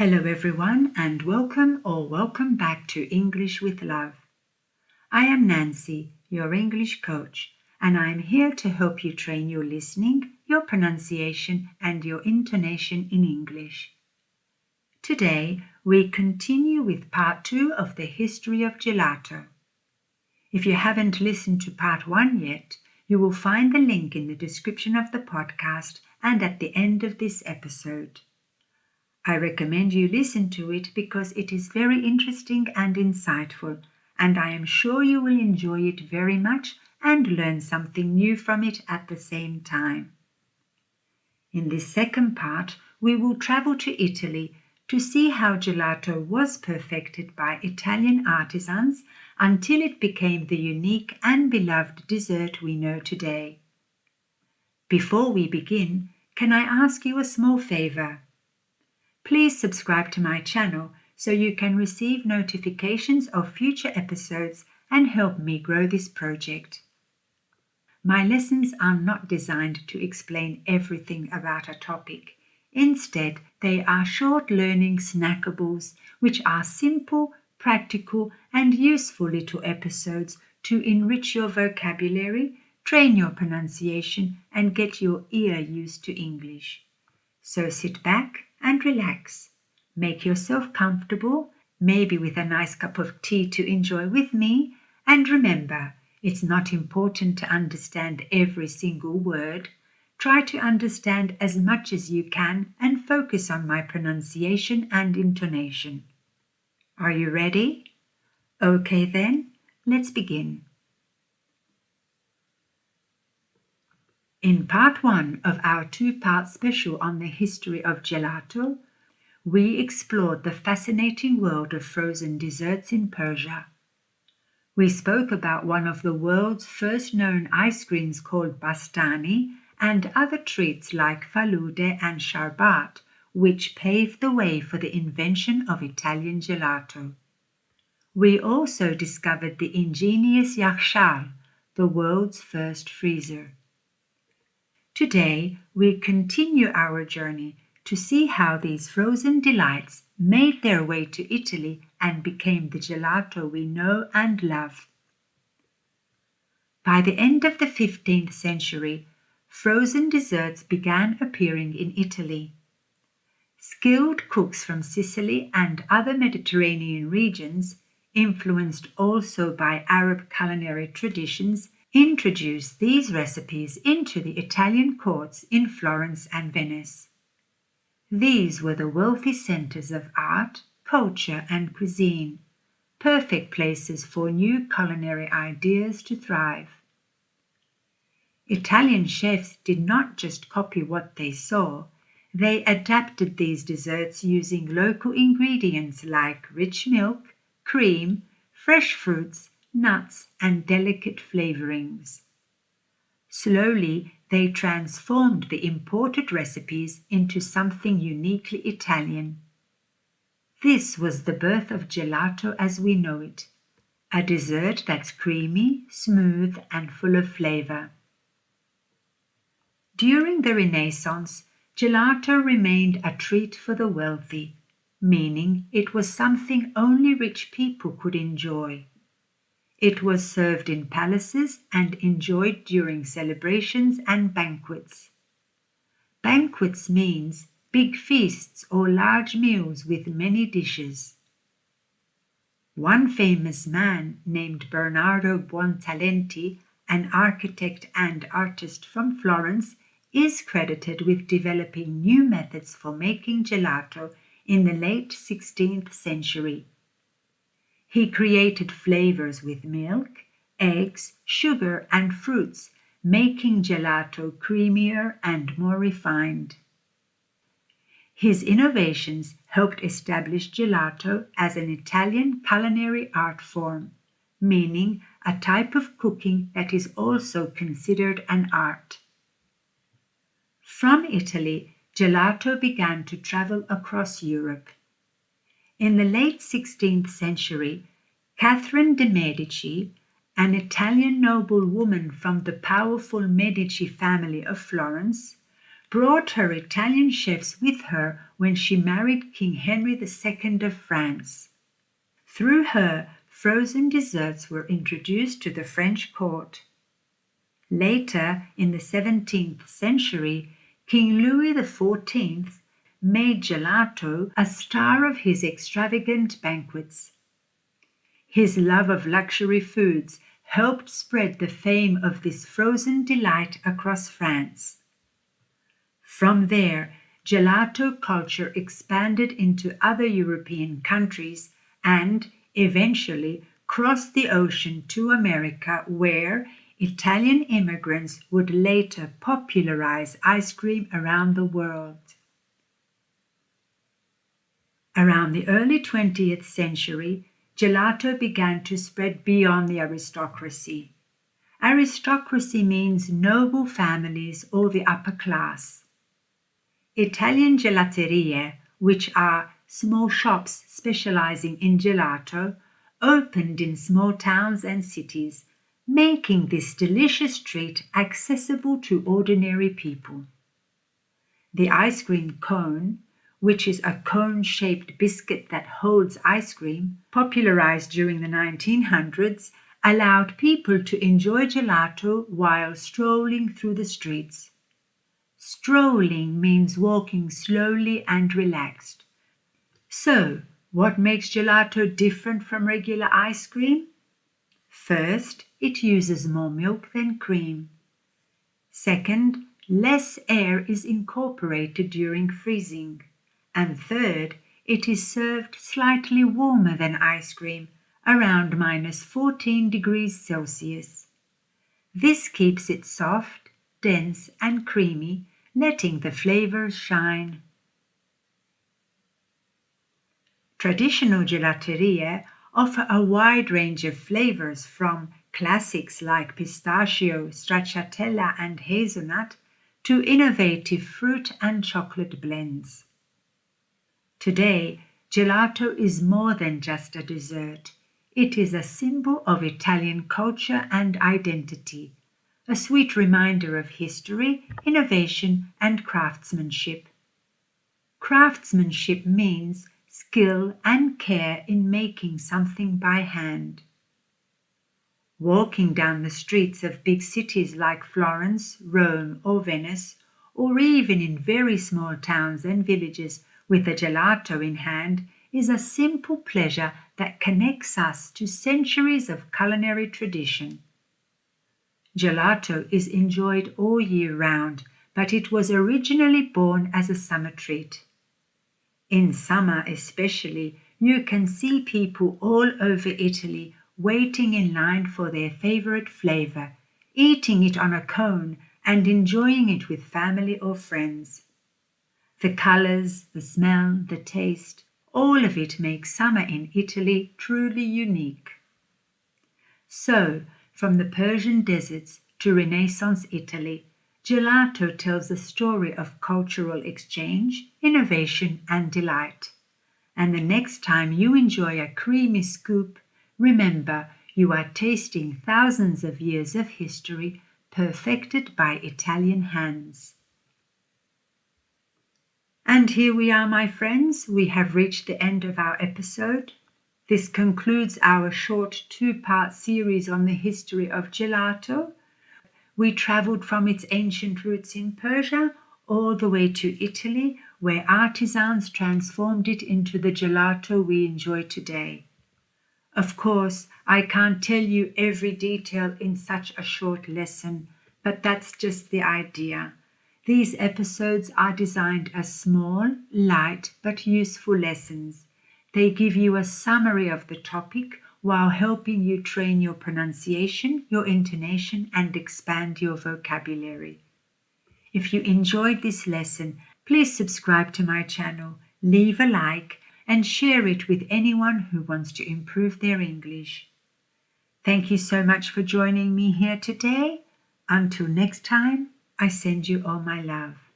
Hello everyone and welcome back to English with Love. I am Nancy, your English coach, and I am here to help you train your listening, your pronunciation and your intonation in English. Today we continue with part 2 of the history of gelato. If you haven't listened to part 1 yet, you will find the link in the description of the podcast and at the end of this episode. I recommend you listen to it because it is very interesting and insightful, and I am sure you will enjoy it very much and learn something new from it at the same time. In this second part, we will travel to Italy to see how gelato was perfected by Italian artisans until it became the unique and beloved dessert we know today. Before we begin, can I ask you a small favor? Please subscribe to my channel so you can receive notifications of future episodes and help me grow this project. My lessons are not designed to explain everything about a topic. Instead, they are short learning snackables which are simple, practical and useful little episodes to enrich your vocabulary, train your pronunciation and get your ear used to English. So sit back and relax. Make yourself comfortable, maybe with a nice cup of tea to enjoy with me, and remember, it's not important to understand every single word. Try to understand as much as you can and focus on my pronunciation and intonation. Are you ready? Okay then, let's begin. In part 1 of our 2-part special on the history of gelato, we explored the fascinating world of frozen desserts in Persia. We spoke about one of the world's first known ice creams called bastani and other treats like falude and sharbat, which paved the way for the invention of Italian gelato. We also discovered the ingenious yakhshal, the world's first freezer. Today, we continue our journey to see how these frozen delights made their way to Italy and became the gelato we know and love. By the end of the 15th century, frozen desserts began appearing in Italy. Skilled cooks from Sicily and other Mediterranean regions, influenced also by Arab culinary traditions, introduced these recipes into the Italian courts in Florence and Venice. These were the wealthy centers of art, culture, and cuisine, perfect places for new culinary ideas to thrive. Italian chefs did not just copy what they saw, they adapted these desserts using local ingredients like rich milk, cream, fresh fruits, nuts and delicate flavorings. Slowly, they transformed the imported recipes into something uniquely Italian. This was the birth of gelato as we know it, a dessert that's creamy, smooth and full of flavor. During the Renaissance, gelato remained a treat for the wealthy, meaning it was something only rich people could enjoy. It was served in palaces and enjoyed during celebrations and banquets. Banquets means big feasts or large meals with many dishes. One famous man named Bernardo Buontalenti, an architect and artist from Florence, is credited with developing new methods for making gelato in the late 16th century. He created flavors with milk, eggs, sugar, and fruits, making gelato creamier and more refined. His innovations helped establish gelato as an Italian culinary art form, meaning a type of cooking that is also considered an art. From Italy, gelato began to travel across Europe. In the late 16th century, Catherine de' Medici, an Italian noblewoman from the powerful Medici family of Florence, brought her Italian chefs with her when she married King Henry II of France. Through her, frozen desserts were introduced to the French court. Later, in the 17th century, King Louis XIV made gelato a star of his extravagant banquets. His love of luxury foods helped spread the fame of this frozen delight across France. From there, gelato culture expanded into other European countries and eventually crossed the ocean to America, where Italian immigrants would later popularize ice cream around the world. Around the early 20th century, gelato began to spread beyond the aristocracy. Aristocracy means noble families or the upper class. Italian gelaterie, which are small shops specializing in gelato, opened in small towns and cities, making this delicious treat accessible to ordinary people. The ice cream cone, which is a cone-shaped biscuit that holds ice cream, popularized during the 1900s, allowed people to enjoy gelato while strolling through the streets. Strolling means walking slowly and relaxed. So, what makes gelato different from regular ice cream? First, it uses more milk than cream. Second, less air is incorporated during freezing. And third, it is served slightly warmer than ice cream, around -14 degrees Celsius. This keeps it soft, dense, and creamy, letting the flavors shine. Traditional gelaterie offer a wide range of flavors, from classics like pistachio, stracciatella, and hazelnut to innovative fruit and chocolate blends. Today, gelato is more than just a dessert. It is a symbol of Italian culture and identity, a sweet reminder of history, innovation, and craftsmanship. Craftsmanship means skill and care in making something by hand. Walking down the streets of big cities like Florence, Rome, or Venice, or even in very small towns and villages with a gelato in hand, is a simple pleasure that connects us to centuries of culinary tradition. Gelato is enjoyed all year round, but it was originally born as a summer treat. In summer especially, you can see people all over Italy waiting in line for their favorite flavor, eating it on a cone and enjoying it with family or friends. The colors, the smell, the taste, all of it makes summer in Italy truly unique. So, from the Persian deserts to Renaissance Italy, gelato tells a story of cultural exchange, innovation, and delight. And the next time you enjoy a creamy scoop, remember you are tasting thousands of years of history perfected by Italian hands. And here we are, my friends. We have reached the end of our episode. This concludes our short 2-part series on the history of gelato. We traveled from its ancient roots in Persia all the way to Italy, where artisans transformed it into the gelato we enjoy today. Of course, I can't tell you every detail in such a short lesson, but that's just the idea. These episodes are designed as small, light, but useful lessons. They give you a summary of the topic while helping you train your pronunciation, your intonation, and expand your vocabulary. If you enjoyed this lesson, please subscribe to my channel, leave a like, and share it with anyone who wants to improve their English. Thank you so much for joining me here today. Until next time, I send you all my love.